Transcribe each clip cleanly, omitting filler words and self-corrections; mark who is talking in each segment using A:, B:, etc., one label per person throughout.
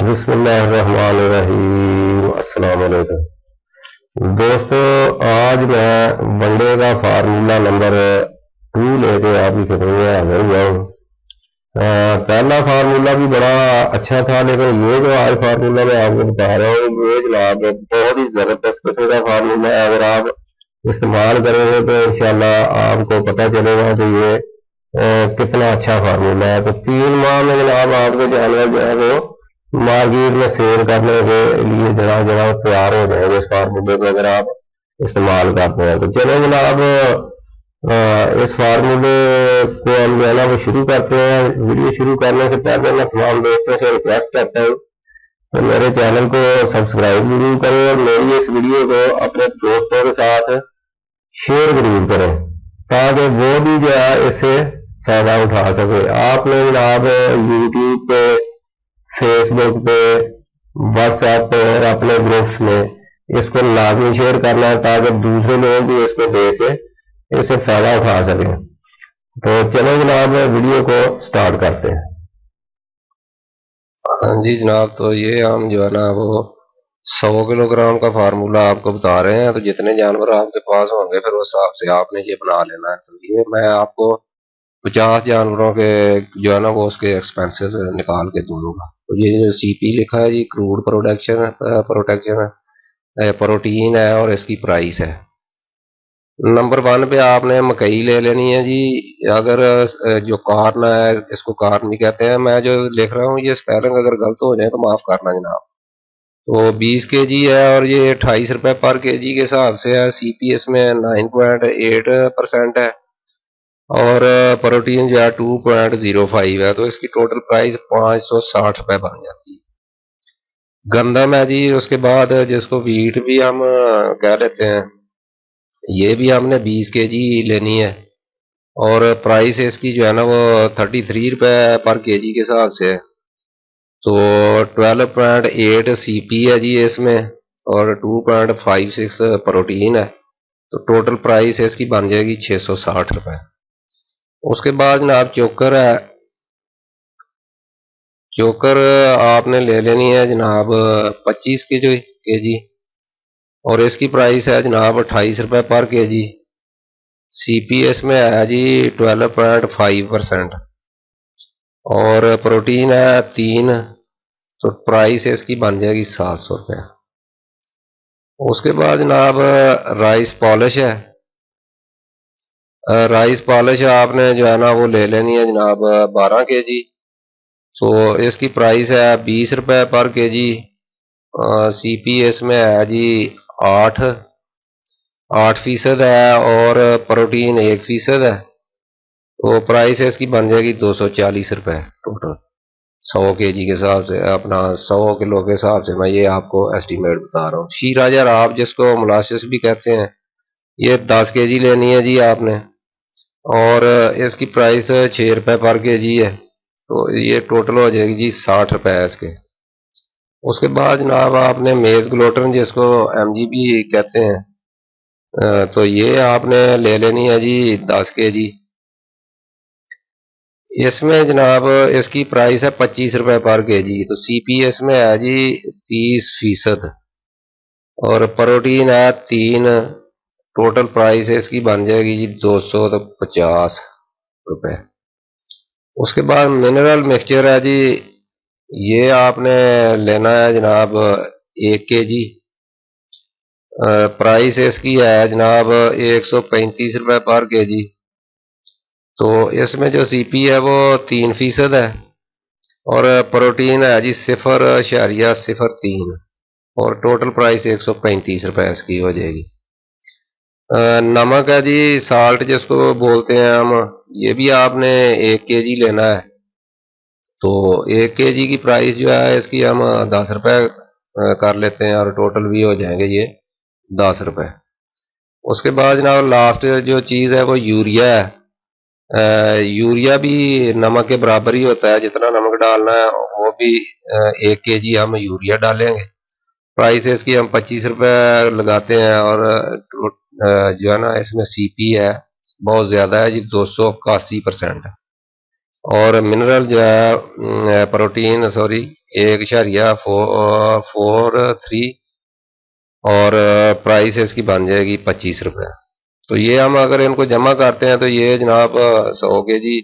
A: बिस्मिल्लाहिर्रहमानिर्रहीम। अस्सलाम वालेकुम दोस्तों, आज मैं वनडे का फार्मूला नंबर 2 लेके आपकी खिदमत में हाजिर हुआ हूँ। पहला फार्मूला भी बड़ा अच्छा था, लेकिन ये जो आज फार्मूला मैं आपको बता रहा हूँ ये जनाब बहुत ही ज़बरदस्त किस्म का फार्मूला है। अगर आप इस्तेमाल करेंगे तो इंशाल्लाह आपको पता चलेगा कि ये कितना अच्छा फार्मूला है। तो 3 माह में जनाब आपके जानवर जो है वो मार्केट में सेल करने के लिए जनाब तैयार हो जाएंगे इस फार्मूले को अगर आप इस्तेमाल करते हैं। तो चलो जनाब इस फार्मूले को हम जो है ना वो शुरू करते हैं। वीडियो शुरू करने से पहले मैं तमाम दोस्तों से रिक्वेस्ट करता हूँ तो मेरे चैनल को सब्सक्राइब जरूर करें और मेरी इस वीडियो को अपने दोस्तों के साथ शेयर जरूर करें ताकि वो भी जो है इससे फायदा उठा सके। आपने जनाब यूट्यूब पे, फेसबुक पे, व्हाट्सएप पे और अपने ग्रुप्स में इसको लाजमी शेयर करना है ताकि दूसरे लोग भी इसको देख के इससे फायदा उठा सकें। तो चलो जनाब वीडियो को स्टार्ट करते हैं।
B: हाँ जी जनाब, तो ये हम जो है ना वो 100 किलोग्राम का फार्मूला आपको बता रहे हैं। तो जितने जानवर आपके पास होंगे फिर उस हिसाब से आपने ये बना लेना है। तो ये मैं आपको 50 जानवरों के जो है ना वो उसके एक्सपेंसेस निकाल के दूंगा। तो ये जो सीपी लिखा है जी, क्रूड प्रोटेक्शन है, प्रोटीन है और इसकी प्राइस है। नंबर 1 पे आपने मकई ले लेनी है जी। अगर जो कार्न है, इसको कार्न भी कहते हैं, मैं जो लिख रहा हूँ ये स्पेलिंग अगर गलत हो जाए तो माफ़ करना जनाब। तो 20 kg है और ये 28 रुपये पर kg के हिसाब से है। CPS में 9.8% है और प्रोटीन जो है 2.05 है। तो इसकी टोटल प्राइस 560 रुपये बन जाती है। गंदम है जी, उसके बाद जिसको वीट भी हम कह लेते हैं, ये भी हमने 20 kg लेनी है और प्राइस इसकी जो है ना वो 33 रुपये पर kg के हिसाब से है। तो 12.8 CP है जी इसमें और 2.56 प्रोटीन है। तो टोटल प्राइस इसकी बन जाएगी 660 रुपये। उसके बाद जनाब चोकर है। चोकर आपने ले लेनी है जनाब 25 kg और इसकी प्राइस है जनाब 28 रुपये पर kg। CPS में है जी 12.5% और प्रोटीन है 3। तो प्राइस इसकी बन जाएगी 700 रुपये। उसके बाद जनाब राइस पॉलिश है। राइस पॉलिश आपने जो है ना वो ले लेनी है जनाब 12 kg। तो इसकी प्राइस है 20 रुपये पर kg। CPS में है जी 8% है और प्रोटीन 1% है। तो प्राइस इसकी बन जाएगी 240 रुपये टोटल 100 kg के हिसाब से, अपना 100 किलो के हिसाब से मैं ये आपको एस्टीमेट बता रहा हूँ। शीराजर आप जिसको मोलासिस भी कहते हैं, ये 10 kg लेनी है जी आपने और इसकी प्राइस 6 रुपये पर kg है। तो ये टोटल हो जाएगी जी 60 रुपये इसके। उसके बाद जनाब आपने मेज ग्लोटन जिसको MGP कहते हैं, तो ये आपने ले लेनी है जी 10 kg। इसमें जनाब इसकी प्राइस है 25 रुपये पर kg। तो CPS में है जी 30% और प्रोटीन है 3। टोटल प्राइस इसकी बन जाएगी जी 250 रुपये। उसके बाद मिनरल मिक्सचर है जी, ये आपने लेना है जनाब 1 kg। प्राइस इसकी है जनाब 135 रुपये पर kg। तो इसमें जो CP है वो 3% है और प्रोटीन है जी 0.03 और टोटल प्राइस 135 रुपये इसकी हो जाएगी। नमक है जी, साल्ट जिसको बोलते हैं हम, ये भी आपने 1 kg लेना है। तो 1 kg की प्राइस जो है इसकी हम 10 रुपये कर लेते हैं और टोटल भी हो जाएंगे ये 10 रुपये। उसके बाद जनाब लास्ट जो चीज़ है वो यूरिया है। यूरिया भी नमक के बराबर ही होता है, जितना नमक डालना है वो भी 1 kg हम यूरिया डालेंगे। प्राइस इसकी हम 25 रुपये लगाते हैं और जो है ना इसमें CP है बहुत ज़्यादा है जी, 281% और मिनरल जो है प्रोटीन 1.43 और प्राइस इसकी बन जाएगी 25 रुपये। तो ये हम अगर इनको जमा करते हैं तो ये जनाब 100 kg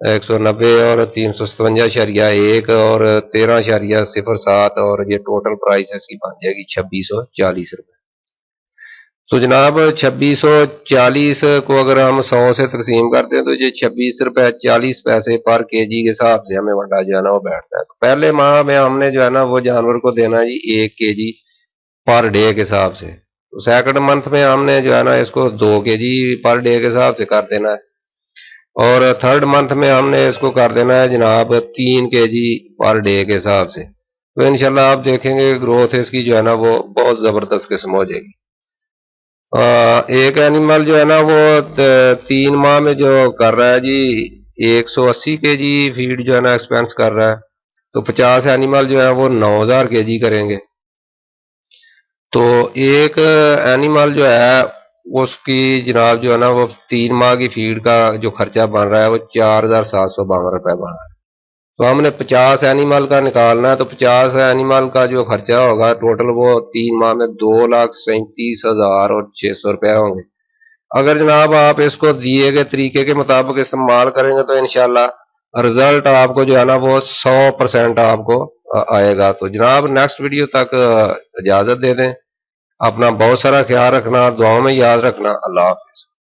B: 190 और 357.1 और 13.07 और ये टोटल प्राइस इसकी बन जाएगी 2640 रुपये। तो जनाब 2640 को अगर हम 100 से तकसीम करते हैं तो ये 26 रुपये 40 पैसे पर केजी के हिसाब से हमें वंडा जो है ना वो बैठता है। तो पहले माह में हमने जो है ना वो जानवर को देना है जी 1 kg पर डे के हिसाब से। तो सेकंड मंथ में हमने जो है ना इसको 2 kg पर डे के हिसाब से कर देना है और थर्ड मंथ में हमने इसको कर देना है जनाब 3 kg पर डे के हिसाब से। तो इंशाल्लाह आप देखेंगे ग्रोथ इसकी जो है ना वो बहुत ज़बरदस्त किस्म हो जाएगी। एक एनिमल जो है ना वो 3 माह में जो कर रहा है जी 180 kg फीड जो है ना एक्सपेंस कर रहा है। तो 50 एनिमल जो है वो 9000 kg करेंगे। तो एक एनिमल जो है उसकी जनाब जो है ना वो 3 माह की फीड का जो खर्चा बन रहा है वो 4752 रुपये बन रहा है। तो हमने 50 एनिमल का निकालना है। तो 50 एनिमल का जो खर्चा होगा टोटल वो 3 माह में 2,37,600 रुपये होंगे। अगर जनाब आप इसको दिए गए तरीके के मुताबिक इस्तेमाल करेंगे तो इंशाल्लाह रिजल्ट आपको जो है ना वो 100% आपको आएगा। तो जनाब नेक्स्ट वीडियो तक इजाज़त दे दें। अपना बहुत सारा ख्याल रखना, दुआओं में याद रखना। अल्लाह हाफिज़।